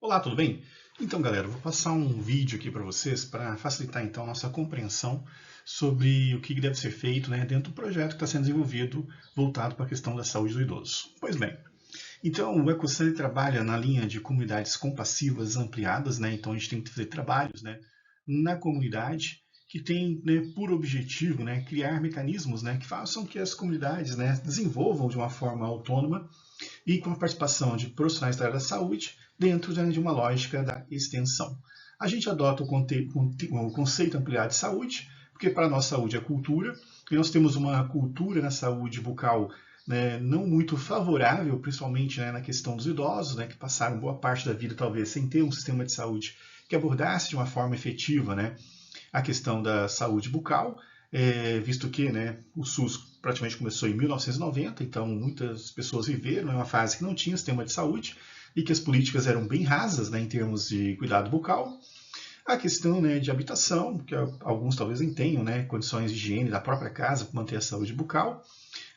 Olá, tudo bem? Então, galera, eu vou passar um vídeo aqui para vocês para facilitar então a nossa compreensão sobre o que deve ser feito, né, dentro do projeto que está sendo desenvolvido voltado para a questão da saúde do idoso. Pois bem, então o EcoSan trabalha na linha de comunidades compassivas ampliadas, né? Então a gente tem que fazer trabalhos, né, na comunidade que tem, né, por objetivo, né, criar mecanismos, né, que façam que as comunidades, né, desenvolvam de uma forma autônoma e com a participação de profissionais da área da saúde dentro de uma lógica da extensão. A gente adota o conceito ampliado de saúde, porque para a nossa saúde é cultura, e nós temos uma cultura na saúde bucal, né, não muito favorável, principalmente, né, na questão dos idosos, né, que passaram boa parte da vida talvez sem ter um sistema de saúde que abordasse de uma forma efetiva, né, a questão da saúde bucal, visto que, né, o SUS praticamente começou em 1990, então muitas pessoas viveram em uma fase que não tinha sistema de saúde e que as políticas eram bem rasas, né, em termos de cuidado bucal. A questão, né, de habitação, que alguns talvez nem tenham, né, condições de higiene da própria casa para manter a saúde bucal.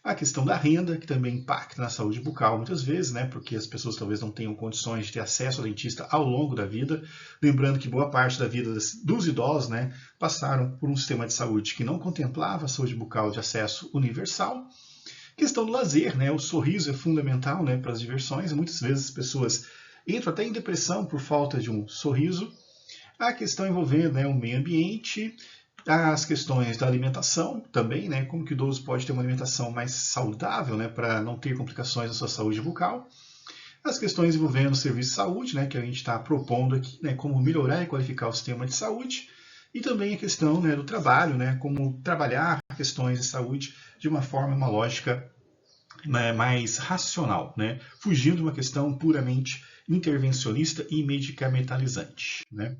A questão da renda, que também impacta na saúde bucal muitas vezes, né, porque as pessoas talvez não tenham condições de ter acesso ao dentista ao longo da vida. Lembrando que boa parte da vida dos idosos, né, passaram por um sistema de saúde que não contemplava a saúde bucal de acesso universal. Questão do lazer, né, o sorriso é fundamental, né, para as diversões. Muitas vezes as pessoas entram até em depressão por falta de um sorriso. A questão envolvendo, né, o meio ambiente, as questões da alimentação também, né, como que o idoso pode ter uma alimentação mais saudável, né, para não ter complicações na sua saúde bucal. As questões envolvendo o serviço de saúde, né, que a gente está propondo aqui, né, como melhorar e qualificar o sistema de saúde. E também a questão, né, do trabalho, né, como trabalhar questões de saúde de uma forma, uma lógica, né, mais racional, né, fugindo de uma questão puramente intervencionista e medicamentalizante, né.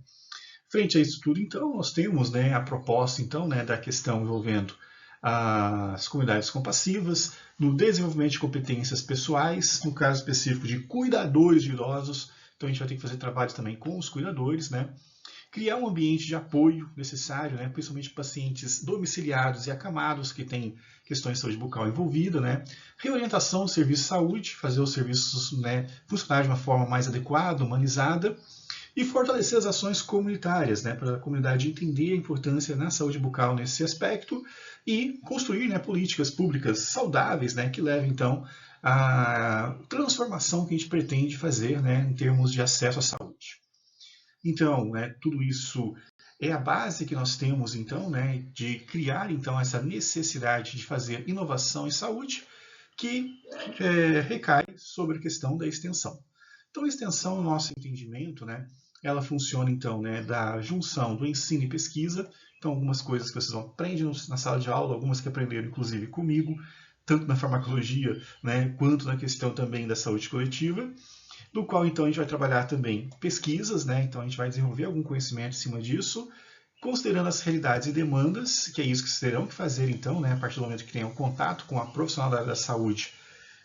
Frente a isso tudo, então, nós temos, né, a proposta então, né, da questão envolvendo as comunidades compassivas, no desenvolvimento de competências pessoais, no caso específico de cuidadores de idosos. Então a gente vai ter que fazer trabalhos também com os cuidadores, né? Criar um ambiente de apoio necessário, né, principalmente pacientes domiciliados e acamados que têm questões de saúde bucal envolvida, né? Reorientação do serviço de saúde, fazer os serviços, né, funcionar de uma forma mais adequada, humanizada, e fortalecer as ações comunitárias, né, para a comunidade entender a importância na saúde bucal nesse aspecto e construir, né, políticas públicas saudáveis, né, que levem então à transformação que a gente pretende fazer, né, em termos de acesso à saúde. Então, né, tudo isso é a base que nós temos então, né, de criar então essa necessidade de fazer inovação em saúde que recai sobre a questão da extensão. Então, a extensão, no nosso entendimento, né, ela funciona, então, né, da junção do ensino e pesquisa. Então, algumas coisas que vocês aprendem na sala de aula, algumas que aprenderam, inclusive, comigo, tanto na farmacologia, né, quanto na questão também da saúde coletiva, do qual, então, a gente vai trabalhar também pesquisas, né, então a gente vai desenvolver algum conhecimento em cima disso, considerando as realidades e demandas, que é isso que vocês terão que fazer, então, né, a partir do momento que tenham contato com a profissional da área da saúde,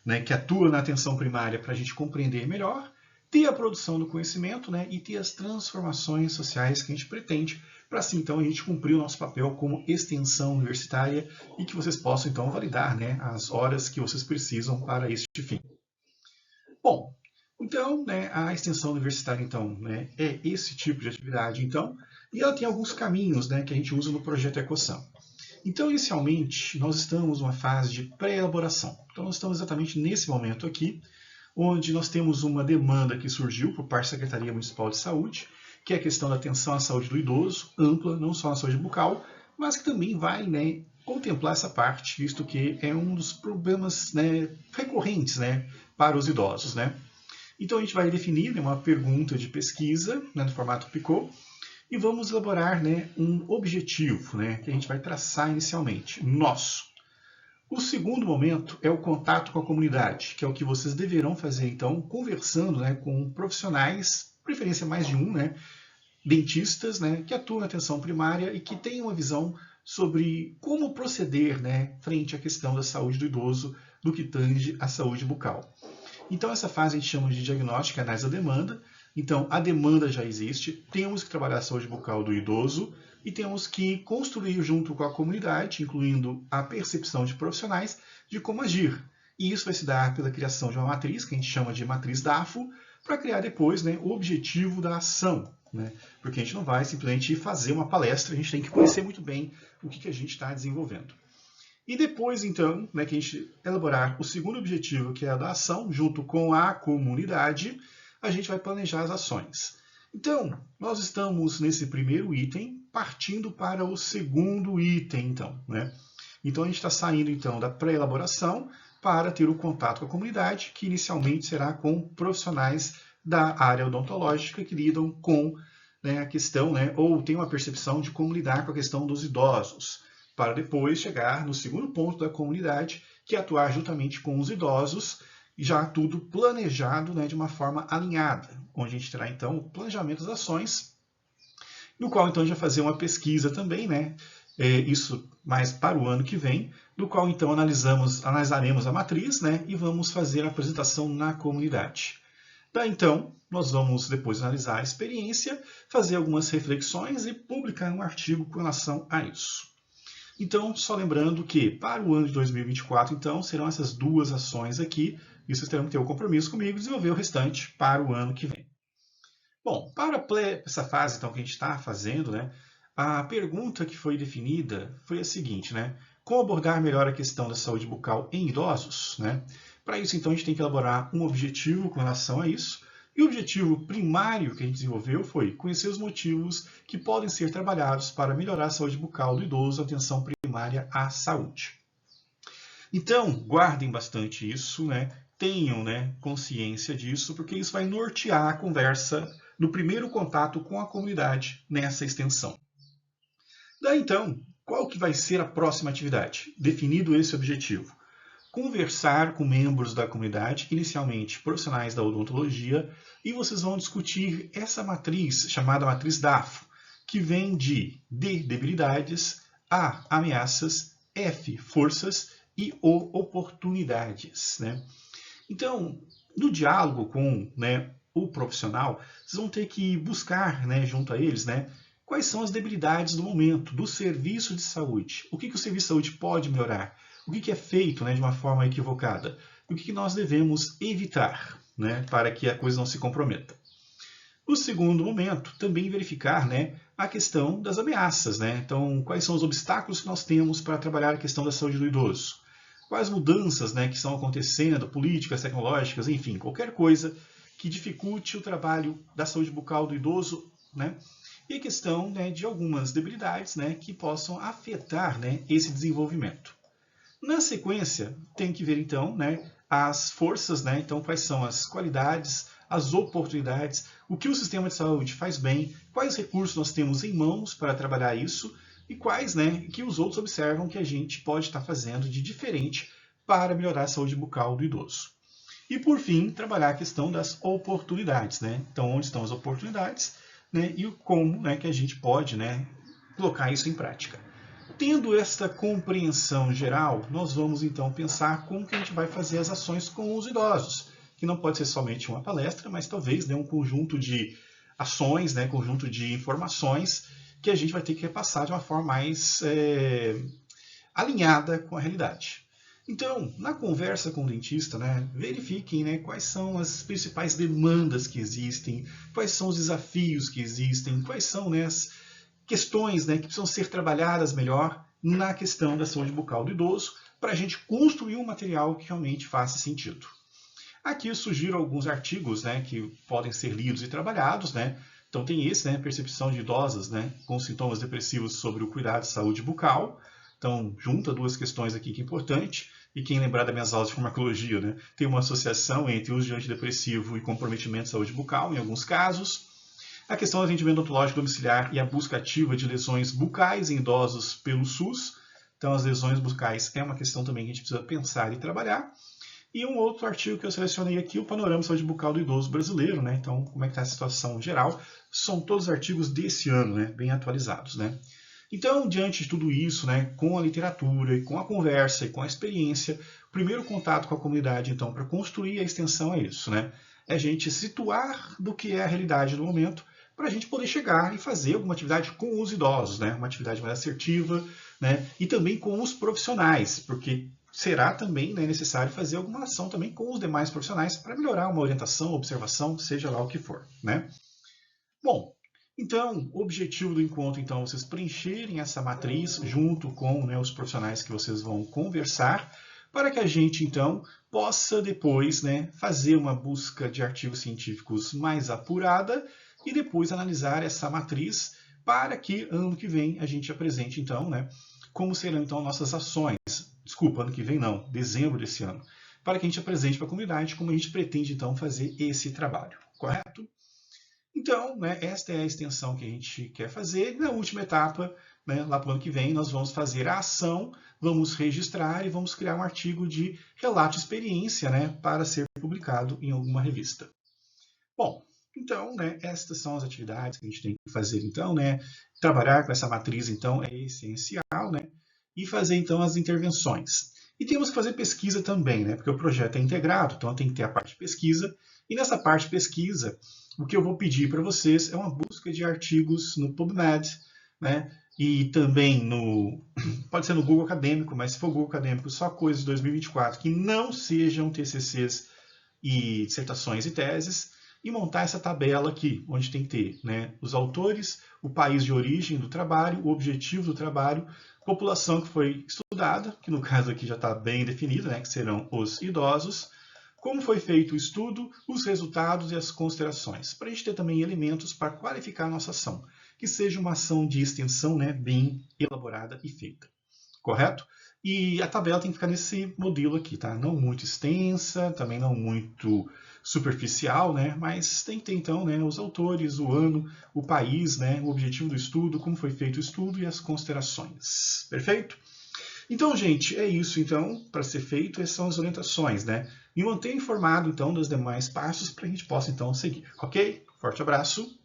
né, que atua na atenção primária para a gente compreender melhor, ter a produção do conhecimento, né, e ter as transformações sociais que a gente pretende, para assim então a gente cumprir o nosso papel como extensão universitária e que vocês possam então validar, né, as horas que vocês precisam para este fim. Bom, então, né, a extensão universitária então, né, é esse tipo de atividade então, e ela tem alguns caminhos, né, que a gente usa no projeto Ecoção. Então, inicialmente, nós estamos numa fase de pré-elaboração. Então, nós estamos exatamente nesse momento aqui, onde nós temos uma demanda que surgiu por parte da Secretaria Municipal de Saúde, que é a questão da atenção à saúde do idoso, ampla, não só na saúde bucal, mas que também vai, né, contemplar essa parte, visto que é um dos problemas, né, recorrentes, né, para os idosos, né. Então, a gente vai definir, né, uma pergunta de pesquisa, né, no formato PICO, e vamos elaborar, né, um objetivo, né, que a gente vai traçar inicialmente, nosso. O segundo momento é o contato com a comunidade, que é o que vocês deverão fazer, então, conversando, né, com profissionais, preferência mais de um, né, dentistas, né, que atuam na atenção primária e que têm uma visão sobre como proceder, né, frente à questão da saúde do idoso, do que tange à saúde bucal. Então, essa fase a gente chama de diagnóstica, análise da demanda. Então, a demanda já existe, temos que trabalhar a saúde bucal do idoso e temos que construir junto com a comunidade, incluindo a percepção de profissionais, de como agir. E isso vai se dar pela criação de uma matriz, que a gente chama de matriz DAFO, para criar depois, né, o objetivo da ação. Né? Porque a gente não vai simplesmente fazer uma palestra, a gente tem que conhecer muito bem o que a gente está desenvolvendo. E depois, então, né, que a gente elaborar o segundo objetivo, que é a da ação, junto com a comunidade, a gente vai planejar as ações. Então, nós estamos nesse primeiro item, partindo para o segundo item, então. Né? Então, a gente está saindo, então, da pré-elaboração para ter o contato com a comunidade, que inicialmente será com profissionais da área odontológica que lidam com, né, a questão, né, ou tem uma percepção de como lidar com a questão dos idosos, para depois chegar no segundo ponto da comunidade, que é atuar juntamente com os idosos, já tudo planejado, né, de uma forma alinhada, onde a gente terá então o planejamento das ações, no qual então a gente vai fazer uma pesquisa também, né, isso mais para o ano que vem, do qual então analisaremos a matriz, né, e vamos fazer a apresentação na comunidade. Daí então, nós vamos depois analisar a experiência, fazer algumas reflexões e publicar um artigo com relação a isso. Então, só lembrando que para o ano de 2024, então, serão essas duas ações aqui, e vocês terão que ter o compromisso comigo de desenvolver o restante para o ano que vem. Bom, para essa fase então, que a gente está fazendo, né, a pergunta que foi definida foi a seguinte, né? Como abordar melhor a questão da saúde bucal em idosos? Né? Para isso, então, a gente tem que elaborar um objetivo com relação a isso. E o objetivo primário que a gente desenvolveu foi conhecer os motivos que podem ser trabalhados para melhorar a saúde bucal do idoso, atenção primária à saúde. Então, guardem bastante isso, né? Tenham, né, consciência disso, porque isso vai nortear a conversa no primeiro contato com a comunidade nessa extensão. Daí, então, qual que vai ser a próxima atividade? Definido esse objetivo. Conversar com membros da comunidade, inicialmente profissionais da odontologia, e vocês vão discutir essa matriz, chamada matriz DAFO, que vem de D, debilidades, A, ameaças, F, forças e O, oportunidades. Né? Então, no diálogo com, né, o profissional, vocês vão ter que buscar, né, junto a eles, né, quais são as debilidades do momento, do serviço de saúde. O que o serviço de saúde pode melhorar? O que é feito, né, de uma forma equivocada? E o que nós devemos evitar, né, para que a coisa não se comprometa? No segundo momento, também verificar, né, a questão das ameaças. Né? Então, quais são os obstáculos que nós temos para trabalhar a questão da saúde do idoso? Quais mudanças, né, que estão acontecendo, políticas, tecnológicas, enfim, qualquer coisa que dificulte o trabalho da saúde bucal do idoso, né? E a questão, né, de algumas debilidades, né, que possam afetar, né, esse desenvolvimento. Na sequência, tem que ver então, né, as forças, né, então quais são as qualidades, as oportunidades, o que o sistema de saúde faz bem, quais recursos nós temos em mãos para trabalhar isso e quais, né, que os outros observam que a gente pode estar fazendo de diferente para melhorar a saúde bucal do idoso. E por fim, trabalhar a questão das oportunidades, né? Então, onde estão as oportunidades, né, e como, né, que a gente pode, né, colocar isso em prática. Tendo esta compreensão geral, nós vamos então pensar como que a gente vai fazer as ações com os idosos, que não pode ser somente uma palestra, mas talvez, né, um conjunto de ações, né, conjunto de informações que a gente vai ter que repassar de uma forma mais alinhada com a realidade. Então, na conversa com o dentista, né, verifiquem, né, quais são as principais demandas que existem, quais são os desafios que existem, quais são, né, as questões, né, que precisam ser trabalhadas melhor na questão da saúde bucal do idoso, para a gente construir um material que realmente faça sentido. Aqui eu sugiro alguns artigos, né, que podem ser lidos e trabalhados. Né? Então tem esse, né, percepção de idosas, né, com sintomas depressivos sobre o cuidado de saúde bucal. Então, junta duas questões aqui que é importante, e quem lembrar das minhas aulas de farmacologia, né, tem uma associação entre o uso de antidepressivo e comprometimento de saúde bucal, em alguns casos. A questão do atendimento odontológico domiciliar e a busca ativa de lesões bucais em idosos pelo SUS. Então, as lesões bucais é uma questão também que a gente precisa pensar e trabalhar. E um outro artigo que eu selecionei aqui, o Panorama de Saúde Bucal do Idoso Brasileiro. Né? Então, como é que está a situação geral? São todos artigos desse ano, né, bem atualizados. Né? Então, diante de tudo isso, né, com a literatura, e com a conversa, e com a experiência, o primeiro contato com a comunidade, então, para construir a extensão é isso, né? É a gente situar do que é a realidade do momento, para a gente poder chegar e fazer alguma atividade com os idosos, né? Uma atividade mais assertiva, né? E também com os profissionais, porque será também, né, necessário fazer alguma ação também com os demais profissionais para melhorar uma orientação, observação, seja lá o que for, né? Bom, então, o objetivo do encontro, então, é vocês preencherem essa matriz junto com, né, os profissionais que vocês vão conversar, para que a gente, então, possa depois, né, fazer uma busca de artigos científicos mais apurada e depois analisar essa matriz para que ano que vem a gente apresente, então, né, como serão, então, nossas ações. Desculpa, ano que vem não, dezembro desse ano. Para que a gente apresente para a comunidade como a gente pretende, então, fazer esse trabalho, correto? Então, né, esta é a extensão que a gente quer fazer. Na última etapa, né, lá para o ano que vem, nós vamos fazer a ação, vamos registrar e vamos criar um artigo de relato de experiência, né, para ser publicado em alguma revista. Bom, então, né, estas são as atividades que a gente tem que fazer, então, né, trabalhar com essa matriz, então, é essencial, né, e fazer, então, as intervenções. E temos que fazer pesquisa também, né, porque o projeto é integrado, então tem que ter a parte de pesquisa, e nessa parte de pesquisa, o que eu vou pedir para vocês é uma busca de artigos no PubMed, né? E também pode ser no Google Acadêmico, mas se for Google Acadêmico, só coisas de 2024 que não sejam TCCs e dissertações e teses, e montar essa tabela aqui, onde tem que ter, né, os autores, o país de origem do trabalho, o objetivo do trabalho, população que foi estudada, que no caso aqui já está bem definida, né, que serão os idosos, como foi feito o estudo, os resultados e as considerações, para a gente ter também elementos para qualificar a nossa ação, que seja uma ação de extensão, né, bem elaborada e feita, correto? E a tabela tem que ficar nesse modelo aqui, tá? Não muito extensa, também não muito superficial, né? Mas tem que ter, então, né, os autores, o ano, o país, né, o objetivo do estudo, como foi feito o estudo e as considerações. Perfeito? Então, gente, é isso, então, para ser feito, essas são as orientações, né? Me mantenha informado, então, dos demais passos para a gente possa, então, seguir, ok? Forte abraço!